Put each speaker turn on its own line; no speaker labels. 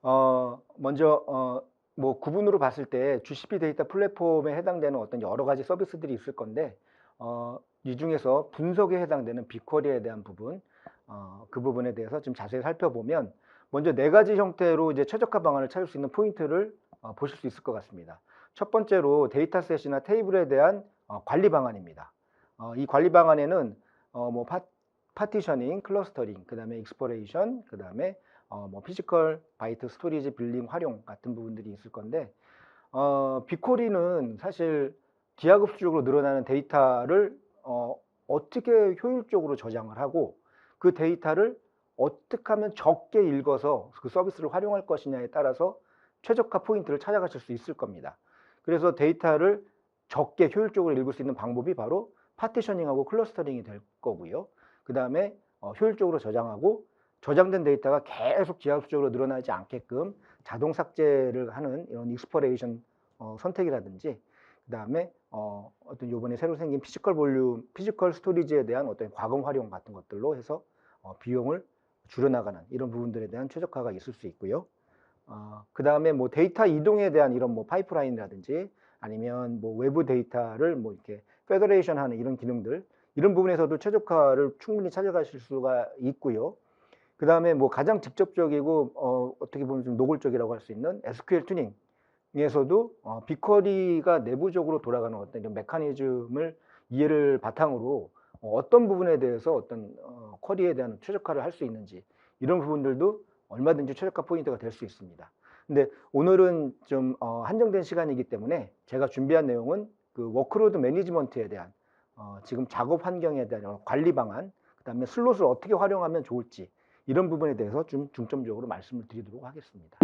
먼저 뭐 구분으로 봤을 때 GCP 데이터 플랫폼에 해당되는 어떤 여러 가지 서비스들이 있을 건데 이 중에서 분석에 해당되는 빅쿼리에 대한 부분, 그 부분에 대해서 좀 자세히 살펴보면 먼저 네 가지 형태로 이제 최적화 방안을 찾을 수 있는 포인트를 보실 수 있을 것 같습니다. 첫 번째로 데이터셋이나 테이블에 대한 관리 방안입니다. 이 관리 방안에는 뭐 파티셔닝, 클러스터링, 그다음에 익스플로레이션, 그다음에 뭐 피지컬 바이트 스토리지 빌링 활용 같은 부분들이 있을 건데 빅쿼리는 사실 기하급수적으로 늘어나는 데이터를 어떻게 효율적으로 저장을 하고 그 데이터를 어떻게 하면 적게 읽어서 그 서비스를 활용할 것이냐에 따라서 최적화 포인트를 찾아가실 수 있을 겁니다. 그래서 데이터를 적게 효율적으로 읽을 수 있는 방법이 바로 파티셔닝하고 클러스터링이 될 거고요. 그 다음에 효율적으로 저장하고 저장된 데이터가 계속 기하급수적으로 늘어나지 않게끔 자동 삭제를 하는 이런 익스플로레이션 선택이라든지, 그 다음에 어떤 요번에 새로 생긴 피지컬 볼륨, 피지컬 스토리지에 대한 어떤 과금 활용 같은 것들로 해서 비용을 줄여나가는 이런 부분들에 대한 최적화가 있을 수 있고요. 그 다음에 뭐 데이터 이동에 대한 이런 뭐 파이프라인이라든지 아니면 뭐 외부 데이터를 뭐 이렇게 페더레이션 하는 이런 기능들, 이런 부분에서도 최적화를 충분히 찾아가실 수가 있고요. 그 다음에 뭐 가장 직접적이고 어떻게 보면 좀 노골적이라고 할 수 있는 SQL 튜닝에서도 빅쿼리가 내부적으로 돌아가는 어떤 이런 메커니즘을 이해를 바탕으로 어떤 부분에 대해서 어떤 쿼리에 대한 최적화를 할 수 있는지, 이런 부분들도 얼마든지 최적화 포인트가 될 수 있습니다. 근데 오늘은 좀 한정된 시간이기 때문에 제가 준비한 내용은 그 워크로드 매니지먼트에 대한 지금 작업 환경에 대한 여러 관리 방안, 그다음에 슬롯을 어떻게 활용하면 좋을지, 이런 부분에 대해서 좀 중점적으로 말씀을 드리도록 하겠습니다.